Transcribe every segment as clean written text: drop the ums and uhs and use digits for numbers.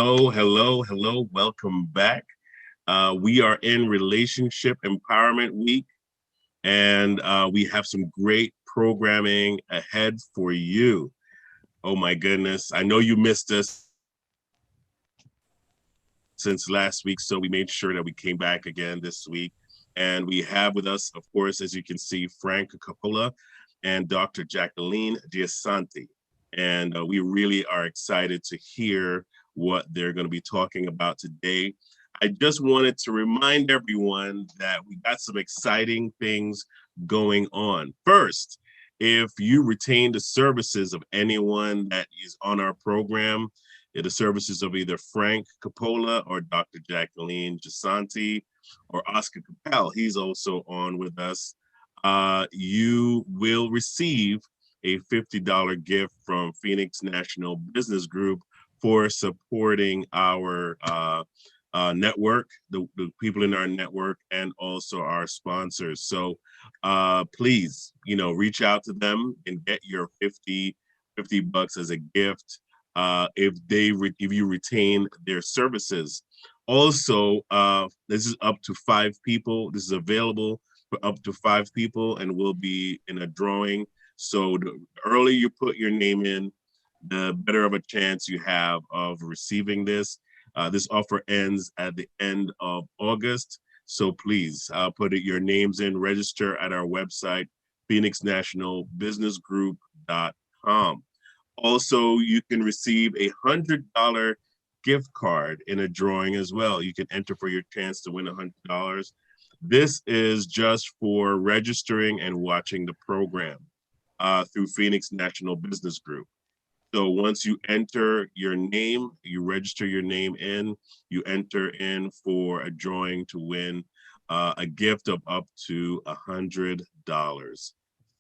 Hello, hello, hello. Welcome back. We are in Relationship Empowerment Week, and we have some great programming ahead for you. Oh my goodness. I know you missed us since last week, so we made sure that we came back again this week. And we have with us, of course, as you can see, Frank Coppola and Dr. Jackeline Guiansanti. And we really are excited to hear what they're going to be talking about today. I just wanted to remind everyone that we got some exciting things going on. First, if you retain the services of anyone that is on our program, the services of either Frank Coppola or Dr. Jacqueline Gisanti or Oscar Capel, he's also on with us, you will receive a $50 gift from Phoenix National Business Group for supporting our network, the people in our network, and also our sponsors. So please, reach out to them and get your 50 bucks as a gift if you retain their services. Also, this is up to 5 people. This is available for up to 5 people and will be in a drawing. So the earlier you put your name in, the better of a chance you have of receiving this. This offer ends at the end of August. So please put your names in, register at our website, phoenixnationalbusinessgroup.com. Also, you can receive a $100 gift card in a drawing as well. You can enter for your chance to win $100. This is just for registering and watching the program through Phoenix National Business Group. So once you enter your name, you register your name in, you enter in for a drawing to win a gift of up to $100.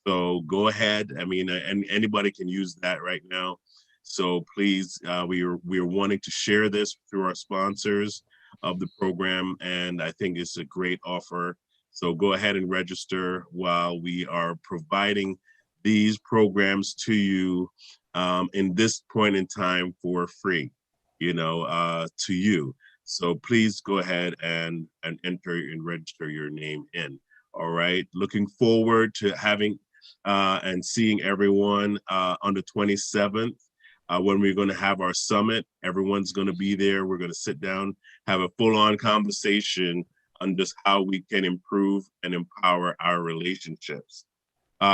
So go ahead. I mean, and anybody can use that right now. So please, we are wanting to share this through our sponsors of the program, and I think it's a great offer. So go ahead and register while we are providing these programs to you in this point in time for free, to you. So please go ahead and enter and register your name in. All right. Looking forward to having and seeing everyone on the 27th when we're going to have our summit. Everyone's going to be there. We're going to sit down, have a full-on conversation on just how we can improve and empower our relationships.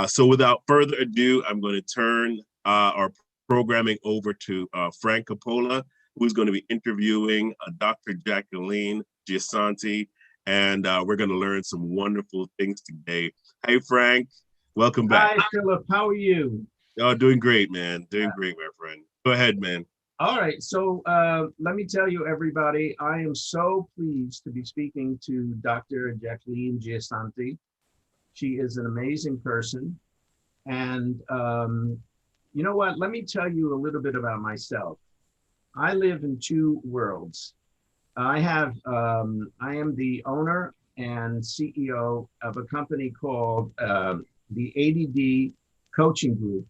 So without further ado, I'm going to turn our programming over to Frank Coppola, who's going to be interviewing Dr. Jacqueline Giansanti, and we're going to learn some wonderful things today. Hey, Frank, welcome back. Hi, Philip. How are you? Oh, doing great, man. Doing great, my friend. Go ahead, man. All right. So let me tell you, everybody, I am so pleased to be speaking to Dr. Jacqueline Giansanti. She is an amazing person. And you know what? Let me tell you a little bit about myself. I live in two worlds. I am the owner and CEO of a company called the ADD Coaching Group,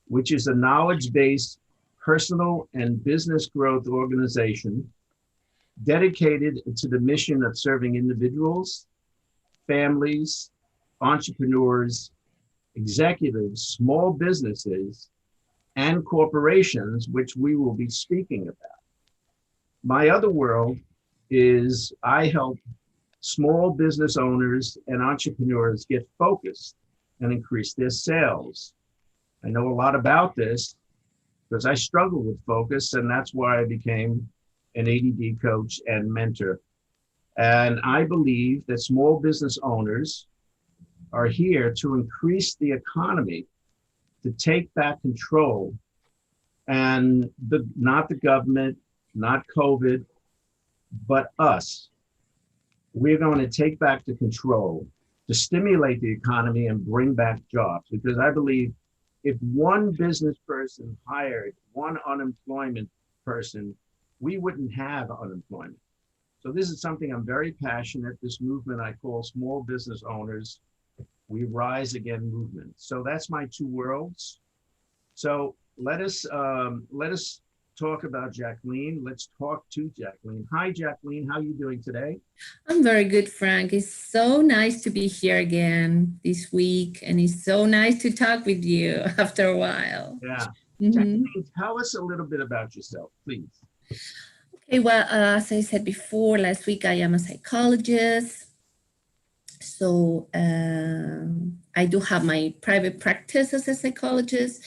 which is a knowledge-based personal and business growth organization dedicated to the mission of serving individuals, families, entrepreneurs, executives, small businesses, and corporations, which we will be speaking about. My other world is I help small business owners and entrepreneurs get focused and increase their sales. I know a lot about this because I struggle with focus, and that's why I became an ADD coach and mentor. And I believe that small business owners are here to increase the economy, to take back control, and not the government, not COVID, but us. We're going to take back the control to stimulate the economy and bring back jobs, because I believe if one business person hired one unemployment person, we wouldn't have unemployment. So this is something I'm very passionate. This movement I call Small Business Owners We Rise Again movement. So that's my two worlds. So let us talk about Jacqueline. Let's talk to Jacqueline. Hi, Jacqueline. How are you doing today? I'm very good, Frank. It's so nice to be here again this week, and it's so nice to talk with you after a while. Yeah. Mhm. Jacqueline, tell us a little bit about yourself, please. Okay, well, as I said before, last week I am a psychologist. So I do have my private practice as a psychologist,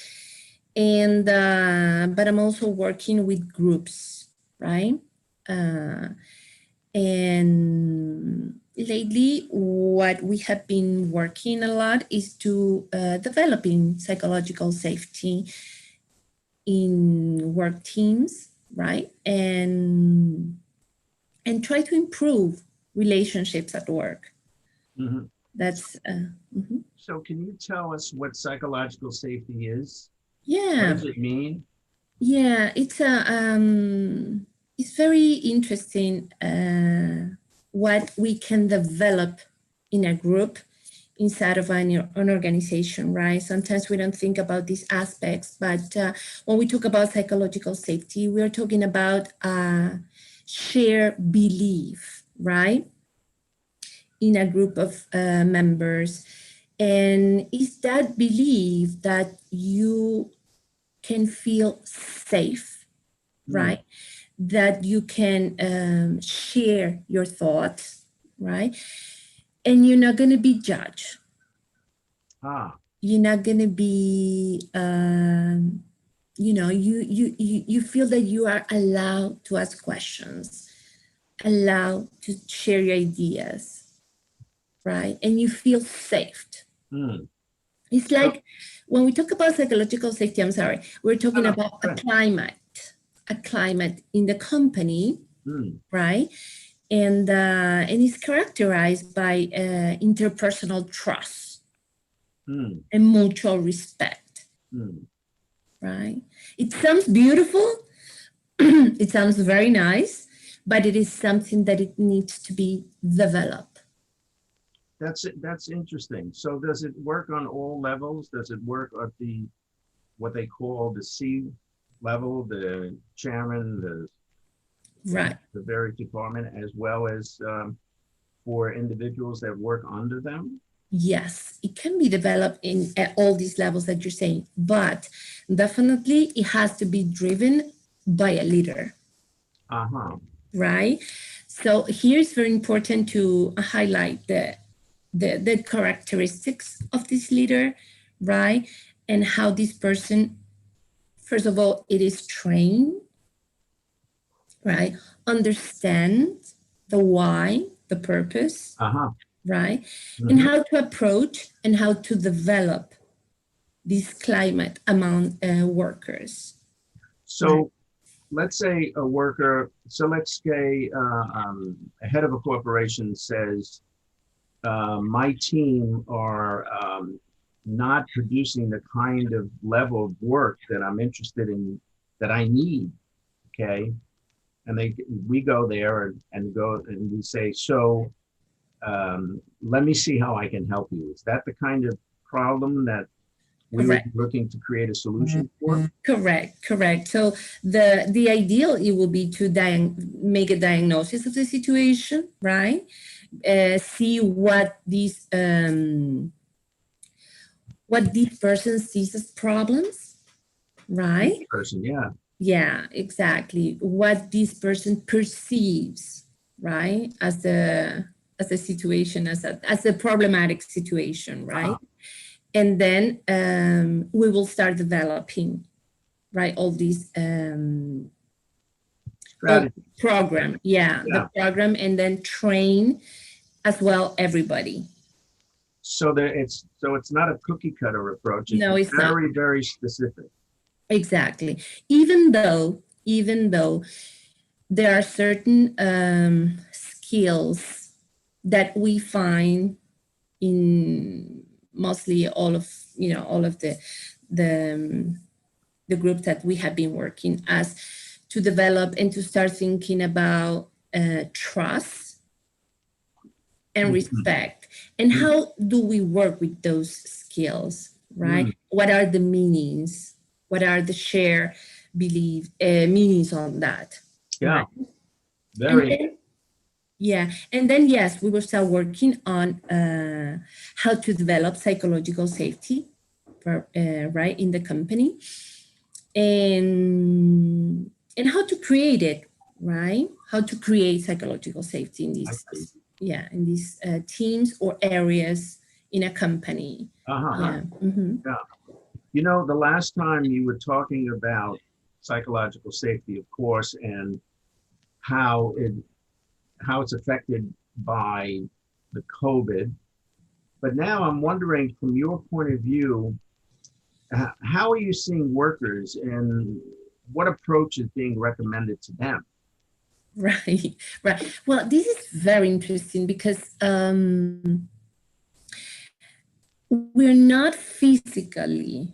and but I'm also working with groups, right? Uh, And lately, what we have been working a lot is to developing psychological safety in work teams, right? And try to improve relationships at work. Mhm. That's mhm. So, can you tell us what psychological safety is? What Yeah, does it mean? yeah. It's very interesting what we can develop in a group inside of an organization, right? Sometimes we don't think about these aspects, but when we talk about psychological safety, we're talking about shared belief, right? In a group of members. And it's that belief that you can feel safe, Mm. right? That you can share your thoughts, right? And you're not going to be judged. Ah. You're not going to be you feel that you are allowed to ask questions, allowed to share your ideas, right? And you feel safe. Mm. It's So, like when we talk about psychological safety, I'm sorry, we're no, talking no, about go ahead. a climate in the company, Mm. right? And it's characterized by interpersonal trust Mm. and mutual respect, Mm. right? It sounds beautiful. It sounds very nice, but it is something that it needs to be developed. That's it. That's interesting. So, does it work on all levels? Does it work at the what they call the C level, the chairman, the, Right. the various department, as well as for individuals that work under them? Yes, it can be developed in at all these levels that you're saying, but definitely it has to be driven by a leader, Uh-huh. right? So here it's very important to highlight the characteristics of this leader, right? And how this person, first of all, it is trained, right? Understand the why, the purpose, Uh-huh. right? And Hmm. how to approach and how to develop this climate among workers. Right. So let's say a worker, so let's say a head of a corporation says, my team are not producing the kind of level of work that I'm interested in, that I need. Okay. And we go there and we say, so let me see how I can help you. Is that the kind of problem that we would be Correct. looking to create a solution for? Correct. Correct. So the ideal it will be to make a diagnosis of the situation, right? See what this person sees as problems, Each right? person, yeah. Yeah, exactly. What this person perceives, right, as a situation, as a problematic situation, right? Uh-huh. And then we will start developing, right, all Strategy. program, yeah, the Yeah. program, and then train as well everybody. So it's not a cookie cutter approach. It's No, it's not. very, very specific. Exactly. Even though there are certain skills that we find in mostly all of the the group that we have been working as to develop and to start thinking about trust and Mhm. respect, and how do we work with those skills, right? Mhm. What are the meanings, what are the share believe meanings on that. Yeah, Right? And very. then, yeah, and then yes, we will start working on how to develop psychological safety, for, right, in the company, and how to create it, right? How to create psychological safety in I see. these, yeah, in these teams or areas in a company. Uh-huh. Yeah. Mhm. Yeah. You know, the last time you were talking about psychological safety, of course, and how it how it's affected by the COVID. But now I'm wondering, from your point of view, how are you seeing workers and what approach is being recommended to them? Right, right. Well, this is very interesting because we're not physically,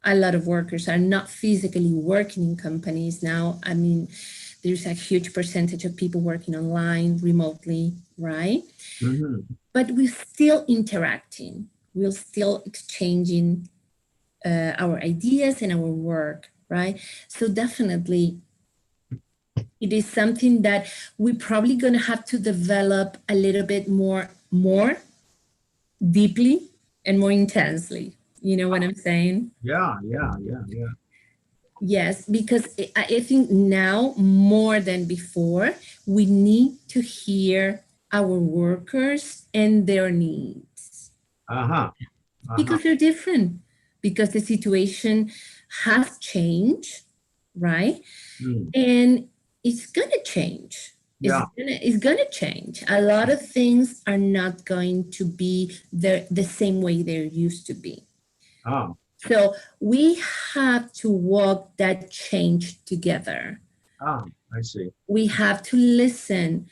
a lot of workers are not physically working in companies now. I mean, there's a huge percentage of people working online, remotely, right? Mhm. But we're still interacting, we're still exchanging our ideas and our work, right? So definitely it is something that we're probably going to have to develop a little bit more deeply and more intensely. You know what I'm saying? Yeah, yeah, yeah, yeah. Yes, because I think now more than before, we need to hear our workers and their needs Uh-huh. Uh-huh. because they're different, because the situation has changed, right? Mm. And it's gonna change. Yeah. It's gonna change. A lot of things are not going to be the same way they used to be. Oh, So we have to walk that change together. I see. We have to listen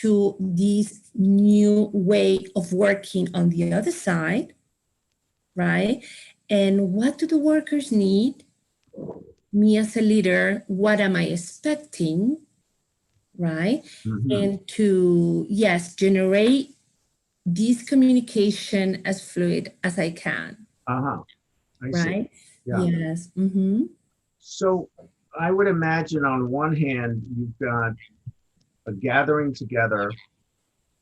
to this new way of working on the other side, right? And what do the workers need? Me as a leader, what am I expecting, right? Hmm. And to, yes, generate this communication as fluid as I can, Uh-huh. I see. right? Yeah. Yes. Mm-hmm. So I would imagine on one hand, you've got a gathering together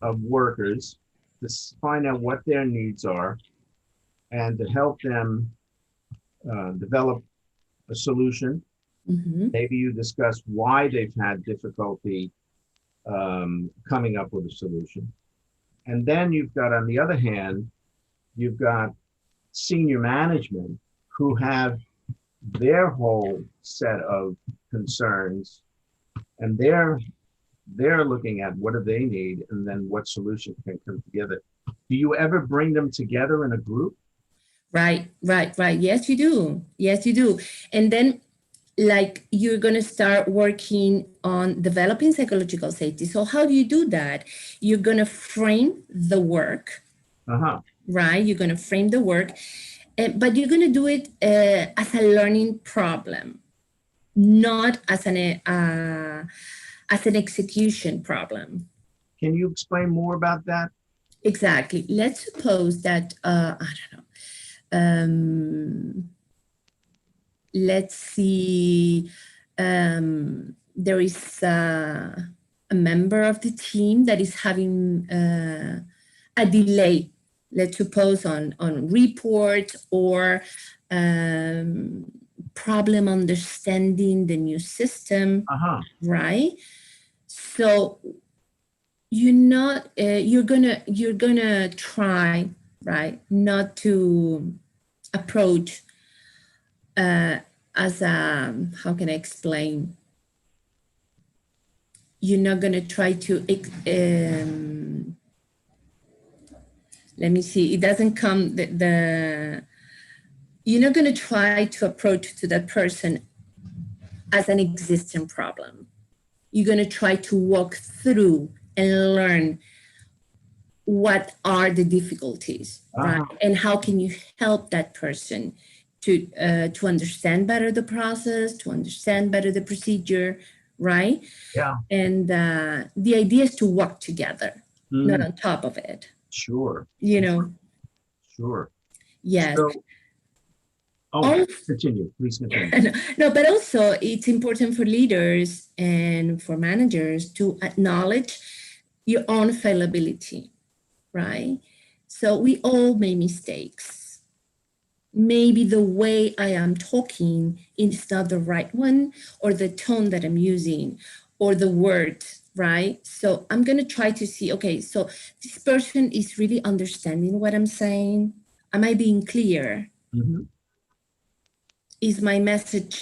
of workers to find out what their needs are and to help them develop a solution. Mm-hmm. Maybe you discuss why they've had difficulty coming up with a solution. And then you've got, on the other hand, you've got senior management who have their whole set of concerns, and they're looking at what do they need and then what solution can come together. Do you ever bring them together in a group? Right, right, right. Yes, you do. Yes, you do. And then, like, you're going to start working on developing psychological safety. So, how do you do that? You're going to frame the work, Uh-huh. right? You're going to frame the work, but you're going to do it as a learning problem, not as an execution problem. Can you explain more about that? Exactly. Let's suppose that I don't know. Let's see. There is a member of the team that is having a delay. Let's suppose on report or problem understanding the new system, Uh-huh. right? So you're gonna try, right, not to approach as a, how can I explain, you're not gonna try to let me see, it doesn't come you're not gonna try to approach to that person as an existing problem. You're gonna try to walk through and learn what are the difficulties, right? Uh-huh. And how can you help that person to understand better the process, to understand better the procedure, right? Yeah. And the idea is to work together, not Mhm. on top of it. Sure. You know, Sure. yes. So Oh, continue. Please continue. No, but also it's important for leaders and for managers to acknowledge your own fallibility, right? So we all make mistakes. Maybe the way I am talking is not the right one, or the tone that I'm using, or the word, right? So I'm going to try to see, okay, so this person is really understanding what I'm saying. Am I being clear? Mm-hmm. Is my message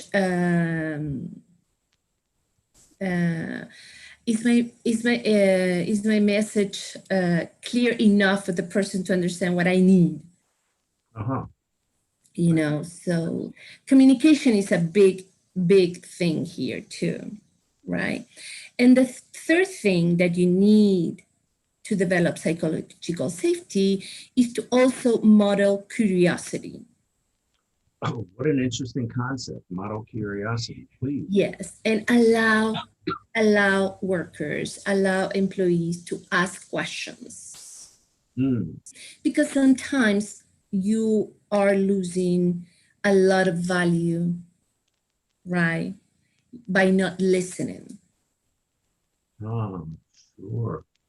is my message clear enough for the person to understand what I need? Uh-huh. You know, so communication is a big thing here too, right? And the third thing that you need to develop psychological safety is to also model curiosity. Oh, what an interesting concept. Model curiosity, please. Yes, and allow workers, allow employees to ask questions. Mm. Because sometimes you are losing a lot of value, right, by not listening. Sure,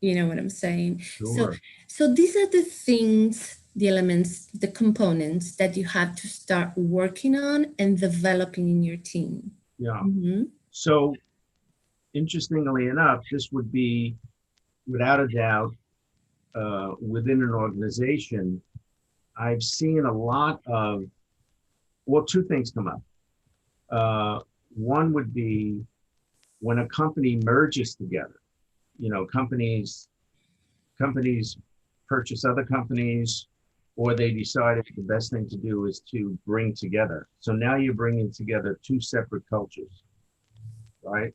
You know what I'm saying? sure. So these are the things, the elements, the components that you have to start working on and developing in your team. Yeah. Mm-hmm. So interestingly enough, this would be, without a doubt, within an organization, I've seen a lot of, well, two things come up. One would be when a company merges together, you know, companies purchase other companies, or they decided the best thing to do is to bring together. So now you're bringing together two separate cultures, right?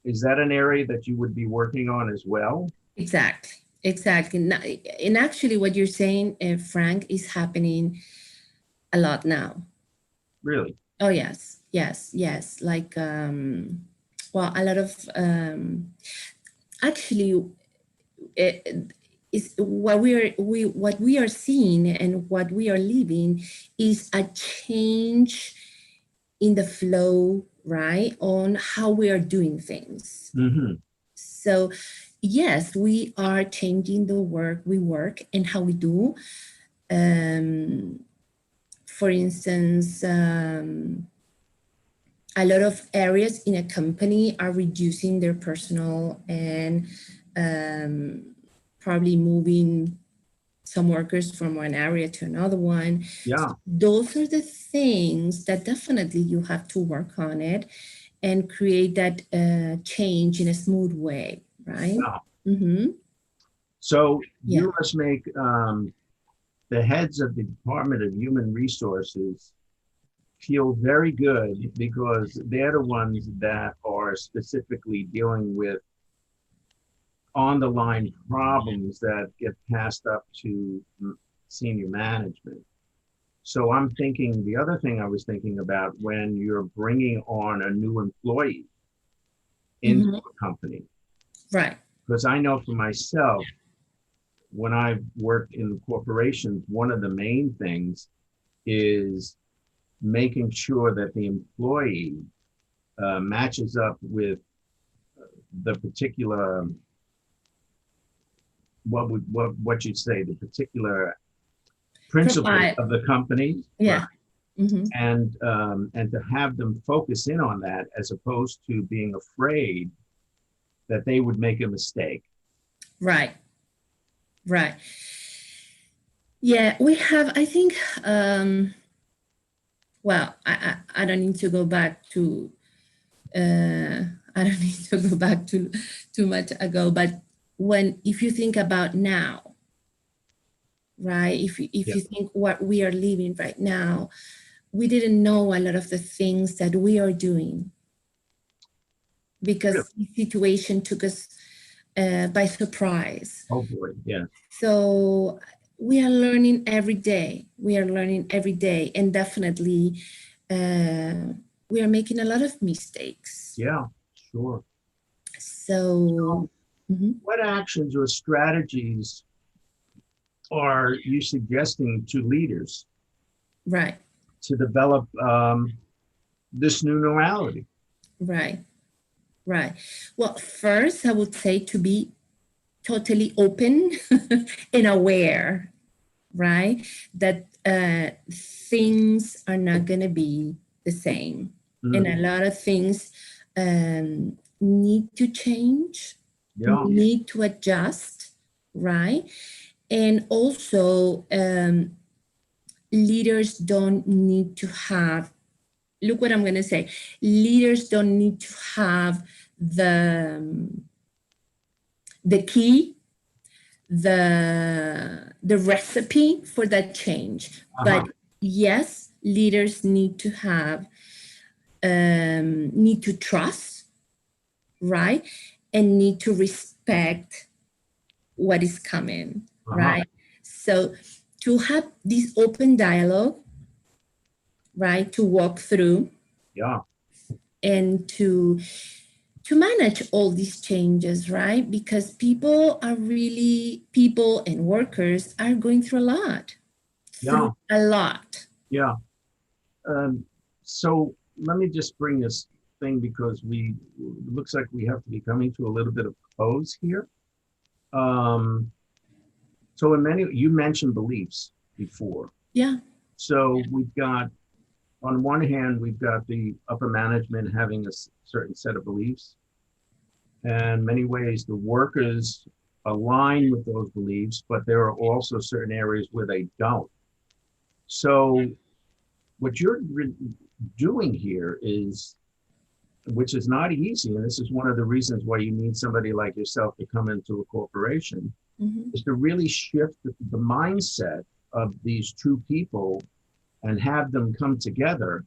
Is that an area that you would be working on as well? Exactly. And actually, what you're saying, Frank, is happening a lot now. Really? Oh, yes. Like, well, a lot of, actually, it is what we are seeing and what we are living is a change in the flow, right, on how we are doing things. Mm-hmm. So yes, we are changing the work we work and how we do. For instance, a lot of areas in a company are reducing their personal and probably moving some workers from one area to another one. Yeah. Those are the things that definitely you have to work on it and create that change in a smooth way, right? Yeah. Mm-hmm. So Yeah. you must make the heads of the Department of Human Resources feel very good because they're the ones that are specifically dealing with on the line problems that get passed up to senior management. So I'm thinking the other thing I was thinking about when you're bringing on a new employee into Mm-hmm. a company, Right. because I know for myself, when I've worked in corporations, one of the main things is making sure that the employee matches up with the particular, what you'd say, the particular principles Provide. of the company, right? Yeah. Mm-hmm. And to have them focus in on that as opposed to being afraid that they would make a mistake. Right. Right. Yeah, we have, I think, well, I don't need to go back to, I don't need to go back to too much ago, but if you think about now, right, if Yeah. you think what we are living right now, we didn't know a lot of the things that we are doing because Really? the situation took us by surprise. Oh boy, yeah. So we are learning every day. We are learning every day, and definitely we are making a lot of mistakes. Yeah, sure. So, mhm. What actions or strategies are you suggesting to leaders Right. to develop this new normality. Right, right. Well, first, I would say to be totally open and aware, right? That things are not going to be the same. And a lot of things need to change, Yeah. need to adjust, right? And also, leaders don't need to have, look what I'm going to say, leaders don't need to have the key, the recipe for that change. But yes, leaders need to have, need to trust, right? And need to respect what is coming, right? So to have this open dialogue, right, to walk through, and to manage all these changes, right? Because people and workers are going through a lot. Yeah. So let me just bring this thing, because it looks like we have to be coming to a little bit of close here. So you mentioned beliefs before. Yeah. So we've got, on one hand, we've got the upper management having a certain set of beliefs. And many ways, the workers align with those beliefs, but there are also certain areas where they don't. So what you're doing here is, which is not easy, and this is one of the reasons why you need somebody like yourself to come into a corporation, is to really shift the mindset of these two people and have them come together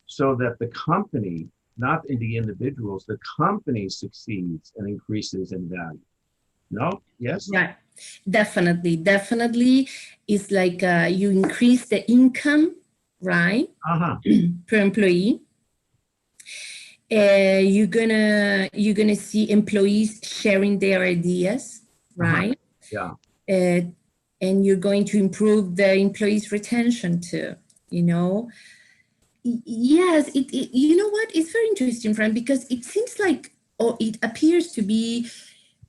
so that the company, not in the individuals, the company succeeds and increases in value. No? Yes? Right. Definitely. It's like you increase the income, right? Per employee. You're gonna see employees sharing their ideas, right? Yeah. And you're going to improve the employees' retention too, you know? Yes, you know what? It's very interesting, Fran, because it seems like, or it appears to be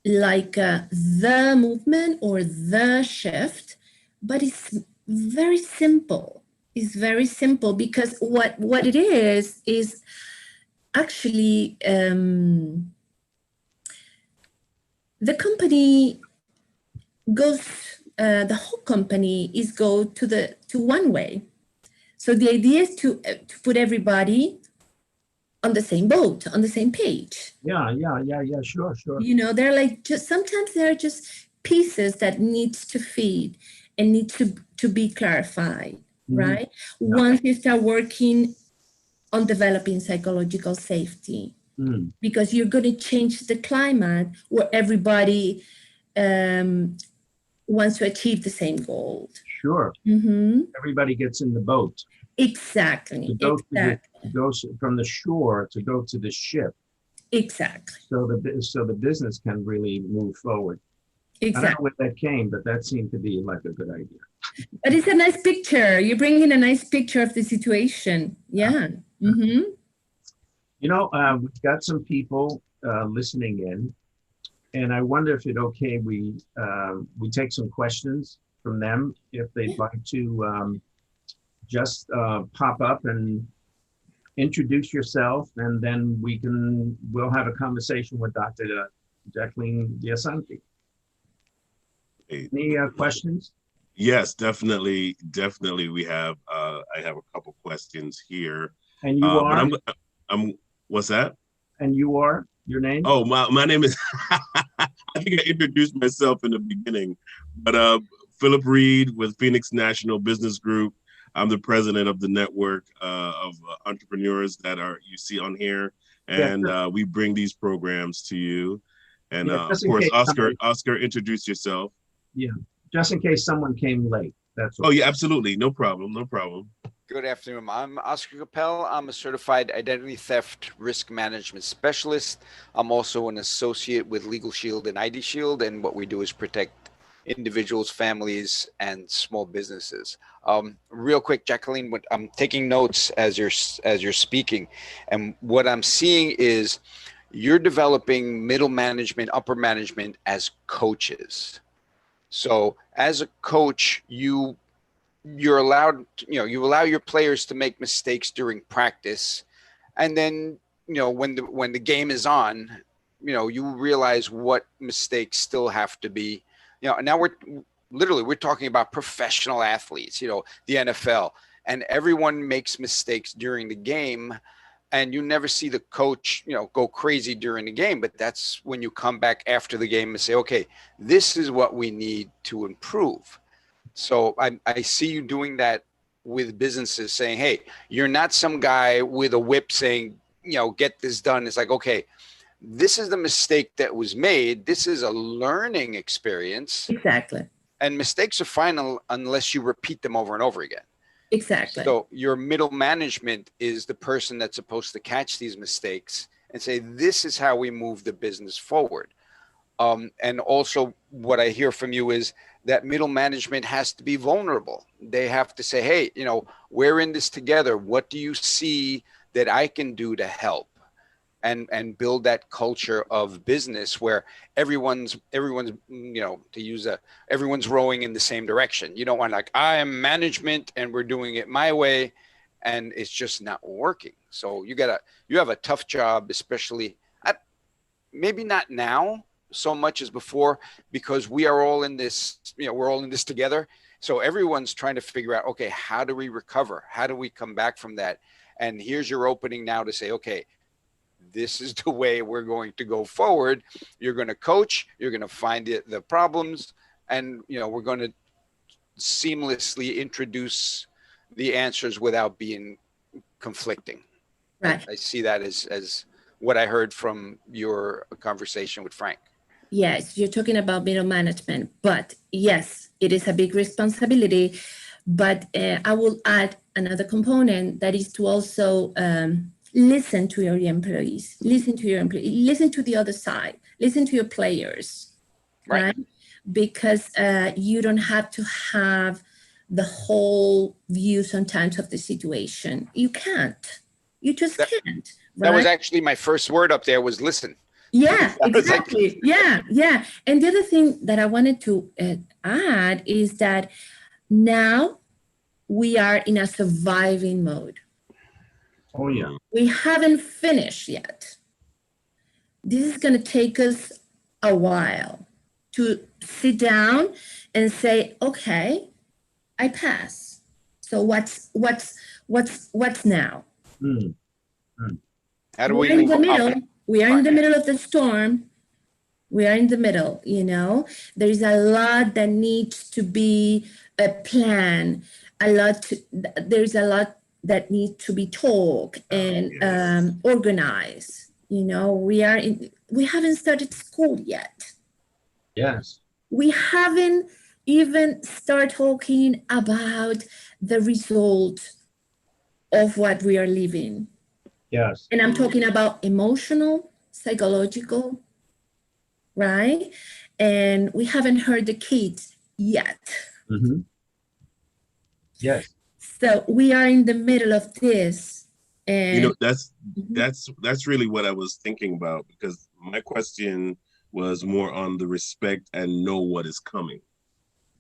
like the movement or the shift, but it's very simple. It's very simple because what it is actually the company goes, the whole company is go to one way. So the idea is to put everybody on the same boat, on the same page. Yeah, sure. You know, they're like, just sometimes they're just pieces that needs to feed and need to be clarified, right? Once you start working on developing psychological safety, because you're going to change the climate where everybody wants to achieve the same goal. Sure. Everybody gets in the boat. Exactly. To go from the shore to go to the ship. Exactly. So the business can really move forward. Exactly. I don't know where that came, but that seemed to be like a good idea. But it's a nice picture. You bring in a nice picture of the situation. Yeah. You know, we've got some people listening in, and I wonder if it's okay we take some questions from them if they'd like to just pop up and introduce yourself, and then we'll have a conversation with Dr. Jackeline Guiansanti. Any questions? Yes, definitely. We have. I have a couple questions here. And you are? But I'm. What's that? And you are? Your name? Oh, my name is. I think I introduced myself in the beginning, but Philip Reed with Phoenix National Business Group. I'm the president of the network of entrepreneurs that you see on here, and we bring these programs to you. And of course, Oscar, introduce yourself. Yeah, just in case someone came late. That's all. Oh yeah, absolutely, no problem. Good afternoon. I'm Oscar Coppola. I'm a certified identity theft risk management specialist. I'm also an associate with Legal Shield and ID Shield, and what we do is protect individuals, families, and small businesses. Real quick, Jacqueline, I'm taking notes as you're speaking, and what I'm seeing is you're developing middle management, upper management as coaches. So as a coach, you're allowed, you allow your players to make mistakes during practice, and then when the game is on, you realize what mistakes still have to be, now we're talking about professional athletes, the NFL, and everyone makes mistakes during the game, and you never see the coach, go crazy during the game, but that's when you come back after the game and say, okay, this is what we need to improve. So I see you doing that with businesses, saying, hey, you're not some guy with a whip saying, get this done. It's like, okay, this is the mistake that was made. This is a learning experience. Exactly. And mistakes are fine unless you repeat them over and over again. Exactly. So your middle management is the person that's supposed to catch these mistakes and say, this is how we move the business forward. And also what I hear from you is that middle management has to be vulnerable. They have to say, hey, we're in this together. What do you see that I can do to help? And build that culture of business where everyone's everyone's rowing in the same direction. You don't want, like, I am management and we're doing it my way, and it's just not working. So you have a tough job, especially maybe not now so much as before, because we are all in this, we're all in this together. So everyone's trying to figure out, okay, how do we recover? How do we come back from that? And here's your opening now to say, okay, this is the way we're going to go forward. You're going to coach, you're going to find the problems, and we're going to seamlessly introduce the answers without being conflicting. Right. I see that as what I heard from your conversation with Frank. Yes, you're talking about middle management, but yes, it is a big responsibility. But I will add another component, that is to also listen to your employees, listen to the other side, listen to your players, right? Because you don't have to have the whole view sometimes of the situation. You can't. You just can't. Right? That was actually my first word up there, was listen. Yeah, exactly. Yeah. And the other thing that I wanted to add is that now we are in a surviving mode. Oh, yeah. We haven't finished yet. This is going to take us a while to sit down and say, okay, I pass. So what's now? How do We're in the middle. We are in the middle of the storm. We are in the middle, There is a lot that needs to be a plan. There's a lot that needs to be talked and organized. We haven't started school yet. Yes. We haven't even started talking about the result of what we are living. Yes. And I'm talking about emotional, psychological, right? And we haven't heard the kids yet. Mm-hmm. Yes. So we are in the middle of this. And that's really what I was thinking about, because my question was more on the respect and know what is coming.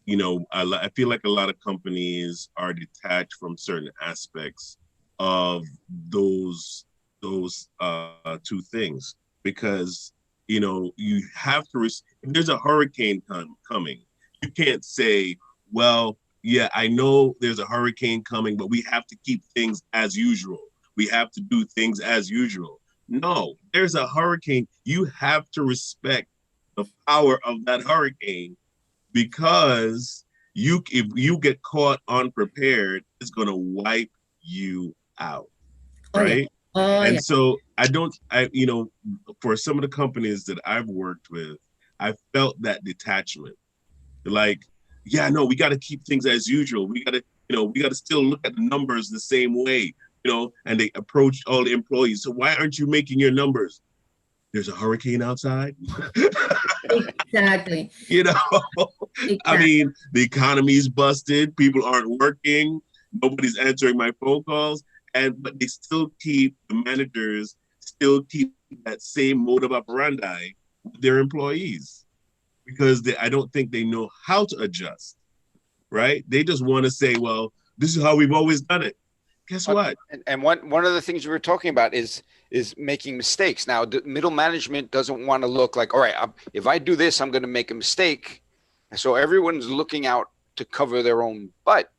I feel like a lot of companies are detached from certain aspects of those two things, because you have to if there's a hurricane coming, you can't say, well, yeah, I know there's a hurricane coming, but we have to keep things as usual. We have to do things as usual. No, there's a hurricane. You have to respect the power of that hurricane, because if you get caught unprepared, it's going to wipe you out, right? So for some of the companies that I've worked with, I felt that detachment. Like, yeah, no, we got to keep things as usual. We got to still look at the numbers the same way, and they approached all the employees. So why aren't you making your numbers? There's a hurricane outside. Exactly. I Exactly. mean, the economy's busted. People aren't working. Nobody's answering my phone calls. But they still keep, the managers still keep that same mode of operandi with their employees because I don't think they know how to adjust, right? They just want to say, well, this is how we've always done it. Guess what? And one of the things we were talking about is making mistakes. Now, the middle management doesn't want to look like, all right, if I do this, I'm going to make a mistake. So everyone's looking out to cover their own butt.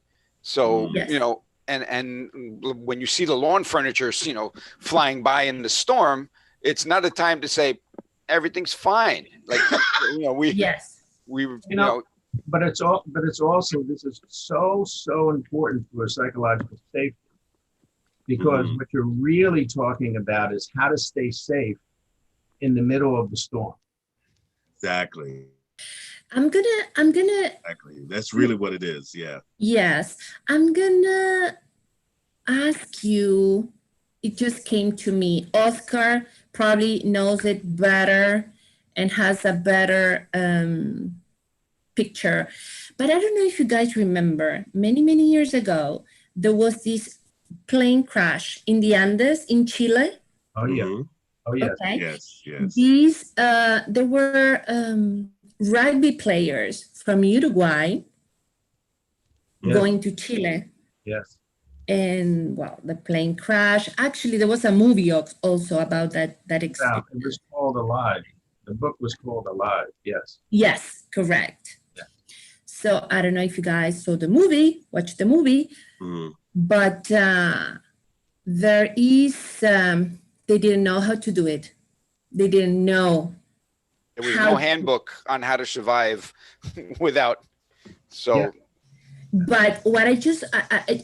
So, Yes. you know, and when you see the lawn furniture, you know, flying by in the storm, it's not a time to say everything's fine. Like, you know, Yes. you know, but it's also, this is so important for psychological safety, because what you're really talking about is how to stay safe in the middle of the storm. Exactly. I'm gonna Exactly. That's really what it is. Yeah. yes, I'm gonna ask you, it just came to me. Oscar probably knows it better and has a better picture. But I don't know if you guys remember, many years ago, there was this plane crash in the Andes in Chile. Oh yeah. Mhm. Oh yeah. Okay. Yes. Yes. These, there were rugby players from Uruguay Yes. going to Chile. Yes. And well, the plane crash. Actually, there was a movie also about that It experience. was called Alive. The book was called Alive. Yes. Yes, correct. Yeah. So I don't know if you guys saw the movie, watched the movie, but there is, they didn't know how to do it. They didn't know. there was no handbook on how to survive without. So. Yeah. But what I just,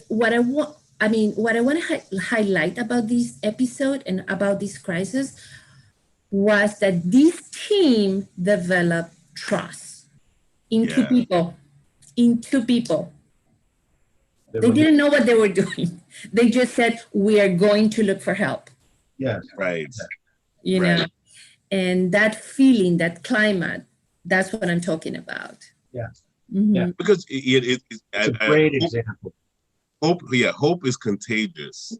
what I want, I mean, what I want to highlight about this episode and about this crisis was that this team developed trust in two people. In two people. They didn't know what they were doing. They just said, we are going to look for help. Yes. Right. You know, and that feeling, that climate, that's what I'm talking about. Yes. Mhm. Yeah. Because It's a great example. Hope is contagious.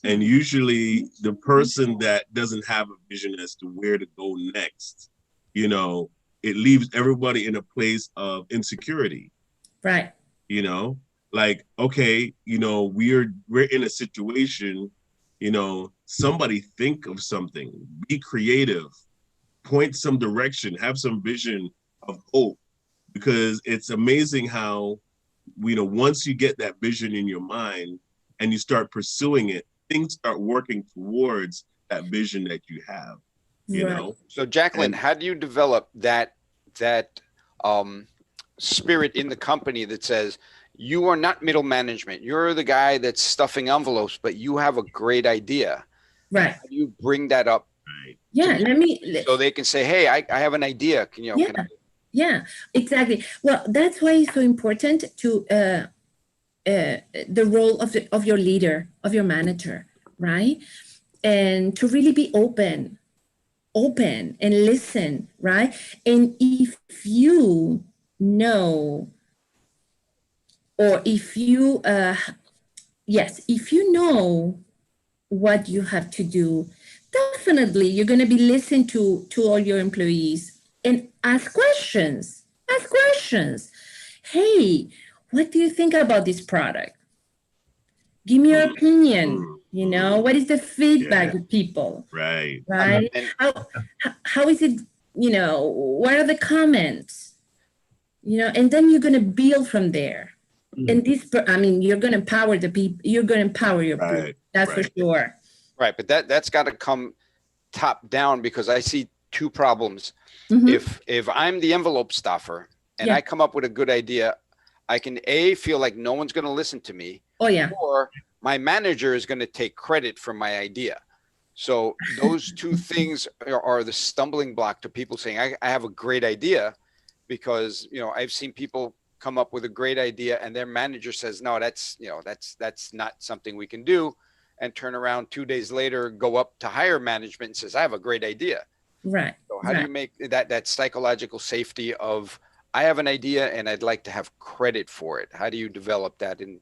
And usually the person that doesn't have a vision as to where to go next, you know, it leaves everybody in a place of insecurity. Right. You know, like, okay, you know, we're in a situation, you know, somebody think of something, be creative, point some direction, have some vision of hope, because it's amazing how, you know, once you get that vision in your mind and you start pursuing it, things start working towards that vision that you have, you know? So Jackeline, how do you develop that spirit in the company that says, you are not middle management, you're the guy that's stuffing envelopes, but you have a great idea. Right. How do you bring that up? Right. Yeah, So they can say, hey, I have an idea. Can you know, yeah, exactly. Well, that's why it's so important to the role of your leader, of your manager, right? And to really be open and listen, right? And if you know, or if you, if you know what you have to do, definitely you're going to be listening to all your employees and ask questions. Ask questions. Hey, what do you think about this product? Give me your opinion. You know, what is the feedback of people? Right. Right. How is it, you know, what are the comments? You know, and then you're going to build from there. And this, I mean, you're going to empower the people. You're going to empower your people. That's for sure. Right. But that's got to come top down, because I see two problems. If I'm the envelope stuffer and I come up with a good idea, I can feel like no one's going to listen to me. Oh yeah. Or my manager is going to take credit for my idea. So those two things are the stumbling block to people saying, I have a great idea, because, you know, I've seen people come up with a great idea and their manager says, no, that's, you know, that's not something we can do. And turn around 2 days later, go up to higher management and says, I have a great idea. Right. So how do you make that psychological safety of, I have an idea and I'd like to have credit for it. How do you develop that, and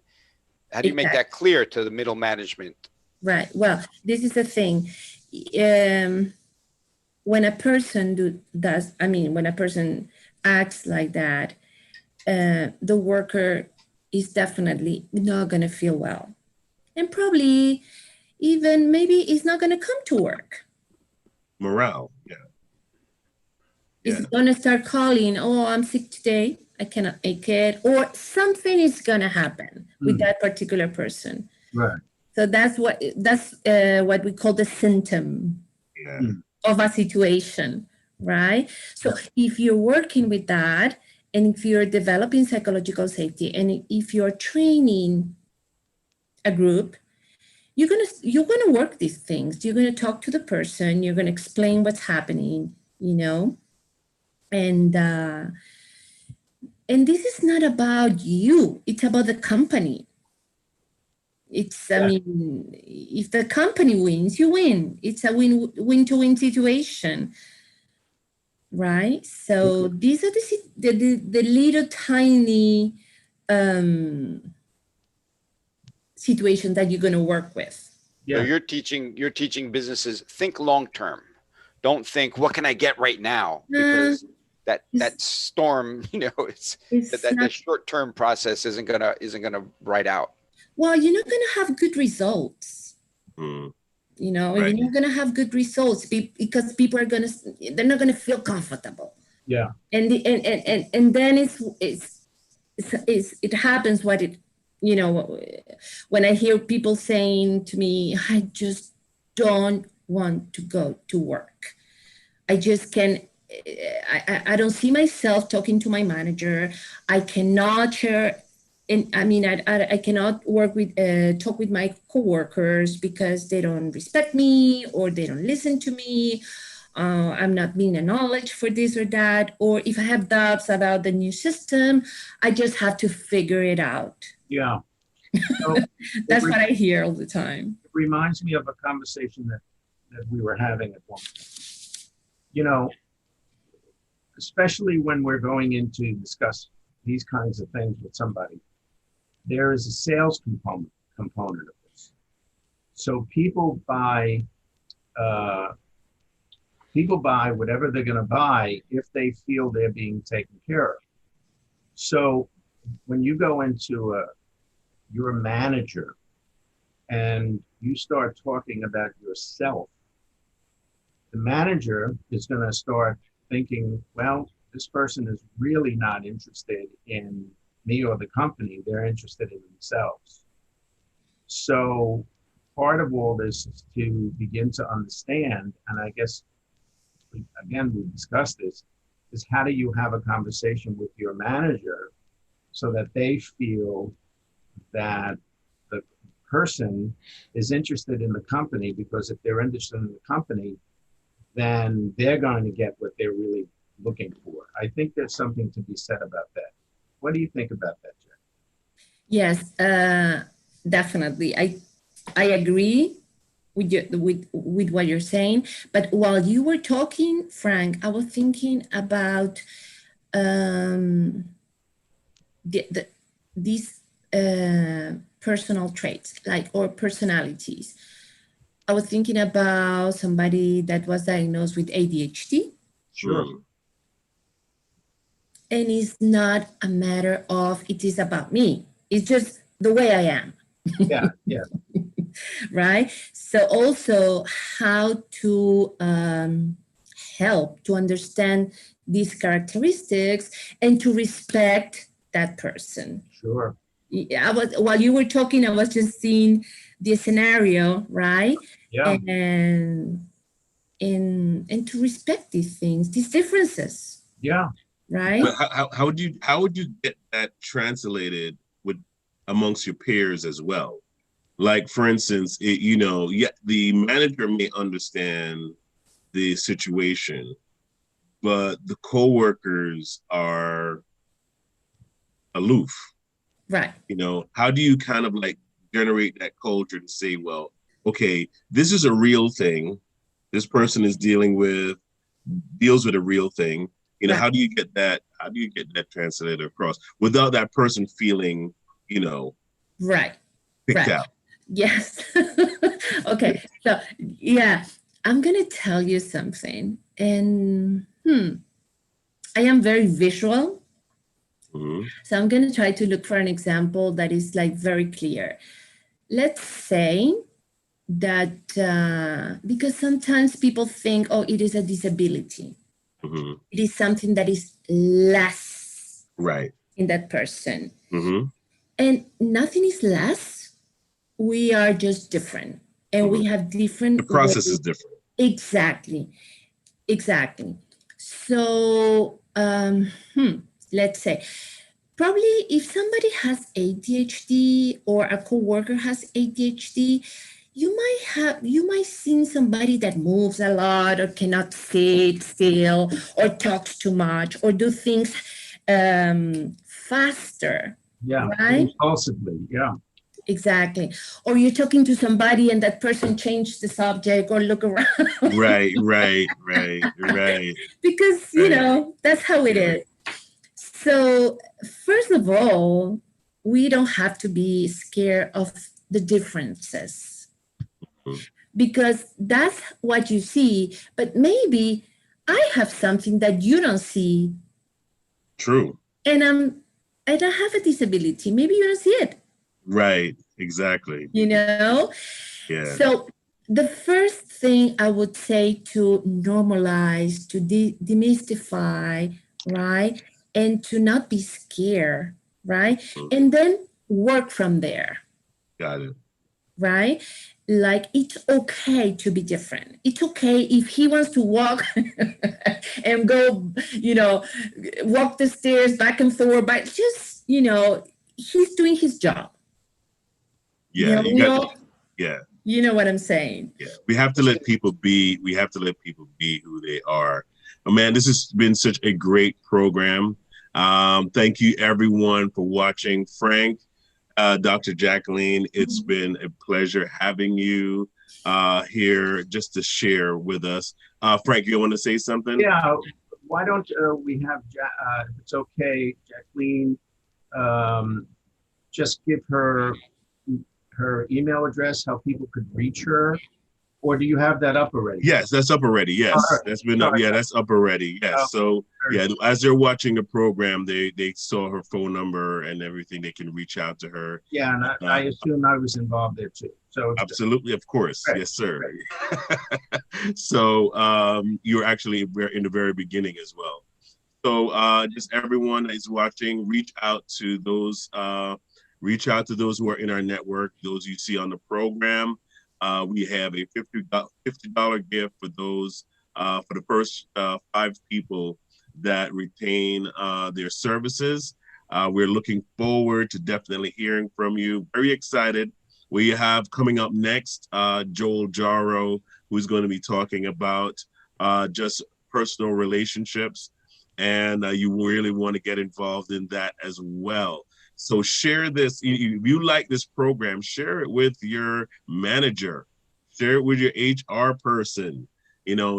how do you make that clear to the middle management? Right. Well, this is the thing. When a person when a person acts like that, the worker is definitely not going to feel well, and probably even maybe is not going to come to work. Morale, yeah. Is going to start calling, oh, I'm sick today, I cannot make it, or something is going to happen with that particular person. Right. So that's what we call the symptom of a situation, right? So if you're working with that, and if you're developing psychological safety, and if you're training a group, you're gonna work these things. You're gonna talk to the person. You're gonna explain what's happening, and this is not about you. It's about the company. It's, I mean, if the company wins, you win. It's a win-to-win situation, right? So these are the little tiny situations that you're going to work with. Yeah. So you're teaching businesses, think long term. Don't think, what can I get right now? Because that storm, it's that short term process isn't gonna ride out. Well, you're not going to have good results. You're not going to have good results because people they're not going to feel comfortable. Yeah. And then it happens when I hear people saying to me, I just don't want to go to work. I just can't. I don't see myself talking to my manager. I cannot share. And I mean, I cannot talk with my coworkers because they don't respect me or they don't listen to me. I'm not being acknowledged for this or that. Or if I have doubts about the new system, I just have to figure it out. Yeah. So that's what I hear all the time. It reminds me of a conversation that we were having at one point. Especially when we're going in to discuss these kinds of things with somebody, there is a sales component of this. So people buy whatever they're going to buy if they feel they're being taken care of. So when you go into you're a manager and you start talking about yourself, the manager is going to start thinking, well, this person is really not interested in me or the company. They're interested in themselves. So part of all this is to begin to understand, and I guess, we discussed this, is how do you have a conversation with your manager so that they feel that the person is interested in the company, because if they're interested in the company, then they're going to get what they're really looking for. I think there's something to be said about that. What do you think about that, Jack? Yes, definitely. I agree with what you're saying. But while you were talking, Frank, I was thinking about these personal traits, or personalities. I was thinking about somebody that was diagnosed with ADHD. Sure. And it's not a matter of it is about me. It's just the way I am. Yeah. Right? So also how to help to understand these characteristics and to respect that person. Sure. While you were talking, I was just seeing the scenario, right? Yeah. And to respect these things, these differences. Yeah. Right. But how would you get that translated amongst your peers as well? Like, for instance, the manager may understand the situation, but the coworkers are aloof. Right. How do you kind of generate that culture to say, well, okay, this is a real thing. This person deals with a real thing. You know, Right. how do you get that? How do you get that translated across without that person feeling, you know, Right. picked Right. out? Yes. Okay. So yeah, I'm gonna tell you something. And I am very visual. Mhm. So I'm gonna try to look for an example that is like very clear. Let's say that because sometimes people think, oh, it is a disability. Mhm. It is something that is less Right. in that person. Mhm. And nothing is less. We are just different. And Mhm. we have The different process is ways. different. Exactly. Exactly. So let's say, probably if somebody has ADHD or a coworker has ADHD, you might see somebody that moves a lot or cannot sit still or talks too much or do things faster, Yeah, right? impulsively. Yeah, Exactly. Or you're talking to somebody and that person changed the subject or look around Right. Right. Right. Right. because Right. that's how it Yeah. is. So first of all, we don't have to be scared of the differences Mhm. because that's what you see. But maybe I have something that you don't see, True. and I don't have a disability. Maybe you don't see it. Right. Exactly. You know. Yeah. So the first thing I would say to normalize, to demystify, right, and to not be scared, right, Mhm. and then work from there, Got it. right? Like it's okay to be different. It's okay if he wants to walk and go, walk the stairs back and forth, but just, he's doing his job. Yeah. You We got. all, Yeah. you know what I'm saying. Yeah, we have to let people be. We have to let people be who they are. Oh, man, this has been such a great program. Thank you, everyone, for watching. Frank, Dr. Jackeline, it's been a pleasure having you here just to share with us. Frank, you want to say something? yeah. Why don't we have, if it's okay, Jacqueline, um, just give her email address, how people could reach her, or do you have that up already? Yes, that's up already. All Yes, right. that's been up. Sorry. Yeah, that's up already. Oh, Yes. So very yeah, good. as they're watching the program, they saw her phone number and everything. They can reach out to her. Yeah, and I Uh, assume I was involved there too. So it's good. Absolutely, of course. Great, Yes, sir. great. So you're actually in the very beginning as well. So just everyone that is watching, reach out to those who are in our network, those you see on the program. We have a $50 gift for those for the first 5 people that retain their services. We're looking forward to definitely hearing from you. Very excited. We have coming up next Joel Jaro, who's going to be talking about just personal relationships, and you really want to get involved in that as well. So share this. If you like this program, share it with your manager, share it with your HR person,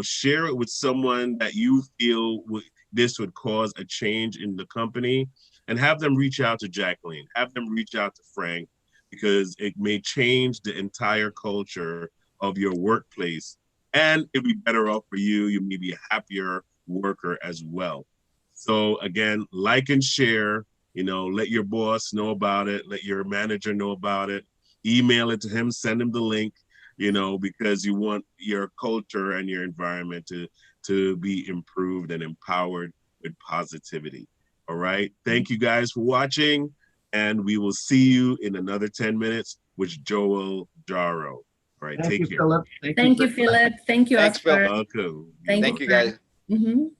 share it with someone that you feel this would cause a change in the company, and have them reach out to Jacqueline, have them reach out to Frank, because it may change the entire culture of your workplace, and it'll be better off for you. You may be a happier worker as well. So again, like and share, let your boss know about it, let your manager know about it, email it to him, send him the link, because you want your culture and your environment to be improved and empowered with positivity. All right. Thank you guys for watching, and we will see you in another 10 minutes with Joel Jaro. All right. Thank Take you, care. Philip. Thank you, Philip. Thank you, Thanks, Phil. Oscar. Welcome. Thank Thank you, you, guys. Frank.